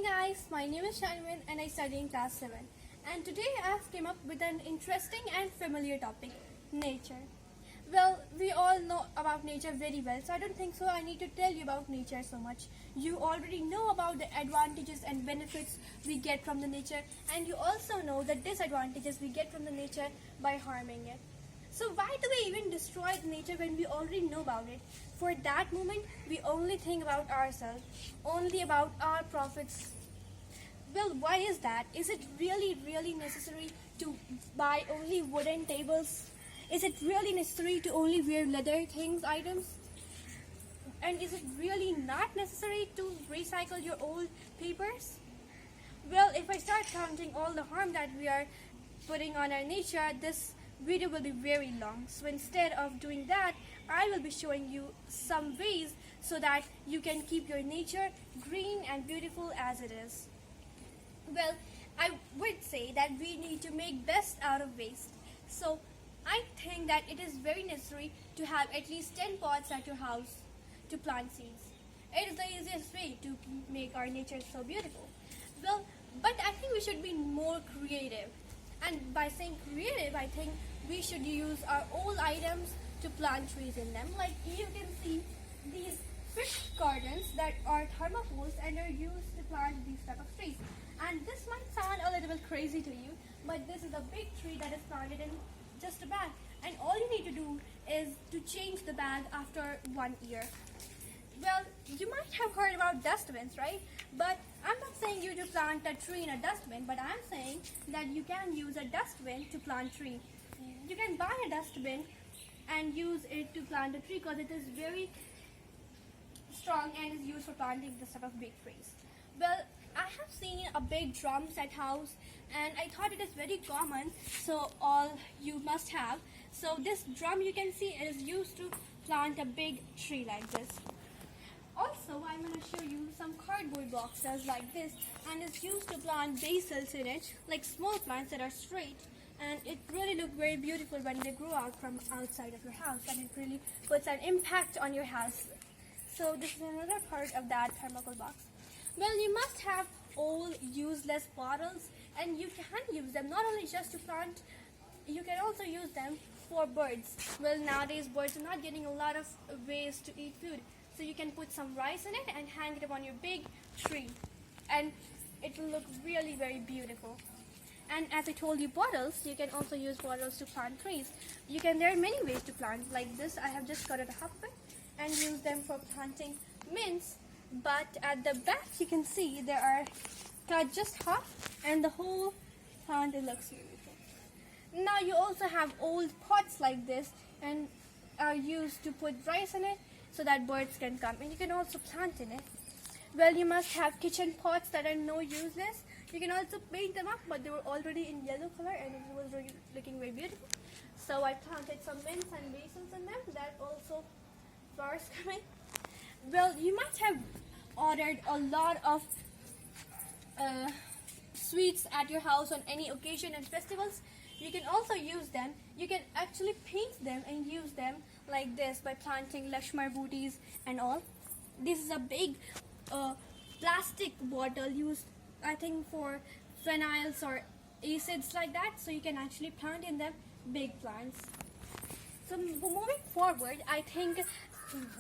Hey guys, my name is SHANVI and I study in class 7. And today I've came up with an interesting and familiar topic, nature. Well, we all know about nature very well, so I don't think so I need to tell you about nature so much. You already know about the advantages and benefits we get from the nature, and you also know the disadvantages we get from the nature by harming it. So why do we even destroy nature when we already know about it? For that moment, we only think about ourselves, only about our profits. Well, why is that? Is it really necessary to buy only wooden tables? Is it really necessary to only wear leather items? And is it really not necessary to recycle your old papers? Well, if I start counting all the harm that we are putting on our nature, this video will be very long. So instead of doing that, I will be showing you some ways so that you can keep your nature green and beautiful as it is. Well, I would say that we need to make best out of waste. So I think that it is very necessary to have at least 10 pots at your house to plant seeds. It is the easiest way to make our nature so beautiful. Well, but I think we should be more creative. And by saying creative, I think we should use our old items to plant trees in them. Like you can see these fish cartons that are thermocols and are used to plant these type of trees. And this might sound a little bit crazy to you, but this is a big tree that is planted in just a bag. And all you need to do is to change the bag after 1 year. Well, you might have heard about dustbins, right? But I'm not saying you to plant a tree in a dustbin, but I'm saying that you can use a dustbin to plant tree. You can buy a dustbin and use it to plant a tree because it is very strong and is used for planting this type of big trees. Well, I have seen a big drum set house and I thought it is very common, so all you must have. So this drum you can see is used to plant a big tree like this. Also, I'm going to show you some cardboard boxes like this, and it's used to plant basils in it, like small plants that are straight, and it really looks very beautiful when they grow out from outside of your house, and it really puts an impact on your house. So this is another part of that thermocol box. Well, you must have old useless bottles, and you can use them not only just to plant, you can also use them for birds. Well, nowadays birds are not getting a lot of ways to eat food. So you can put some rice in it and hang it up on your big tree, and it will look really very beautiful. And as I told you, bottles, you can also use bottles to plant trees. There are many ways to plant. Like this, I have just cut it half of it and use them for planting mints. But at the back, you can see there are cut just half, and the whole plant, it looks beautiful. Now you also have old pots like this, and are used to put rice in it, so that birds can come, and you can also plant in it. Well, you must have kitchen pots that are no useless. You can also paint them up, but they were already in yellow color and it was really looking very beautiful. So I planted some mints and basils in them, that also flowers coming. Well, you might have ordered a lot of sweets at your house on any occasion and festivals. You can also use them. You can actually paint them and use them like this by planting Lakshmar booties and all. This is a big plastic bottle used, I think, for phenyls or acids like that. So you can actually plant in them big plants. So moving forward, I think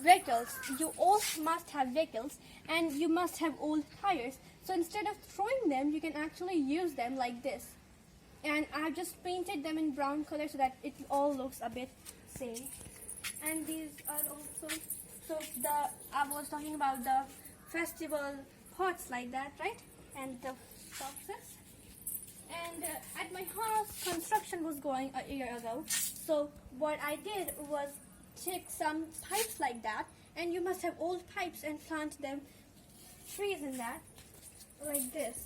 vehicles. You all must have vehicles, and you must have old tires. So instead of throwing them, you can actually use them like this. And I've just painted them in brown color so that it all looks a bit same. And these are also, I was talking about the festival pots like that, right? And the boxes. And at my house, construction was going a year ago. So what I did was take some pipes like that, and you must have old pipes, and plant them trees in that like this.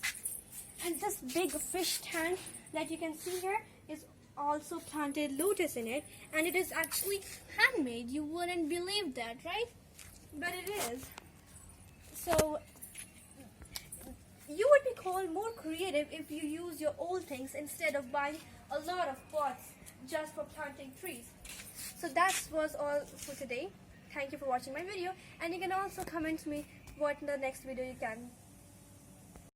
And this big fish tank that you can see here is also planted lotus in it, and it is actually handmade. You wouldn't believe that, right? But it is. So you would be called more creative if you use your old things instead of buying a lot of pots just for planting trees. So that was all for today. Thank you for watching my video, and you can also comment me what in the next video you can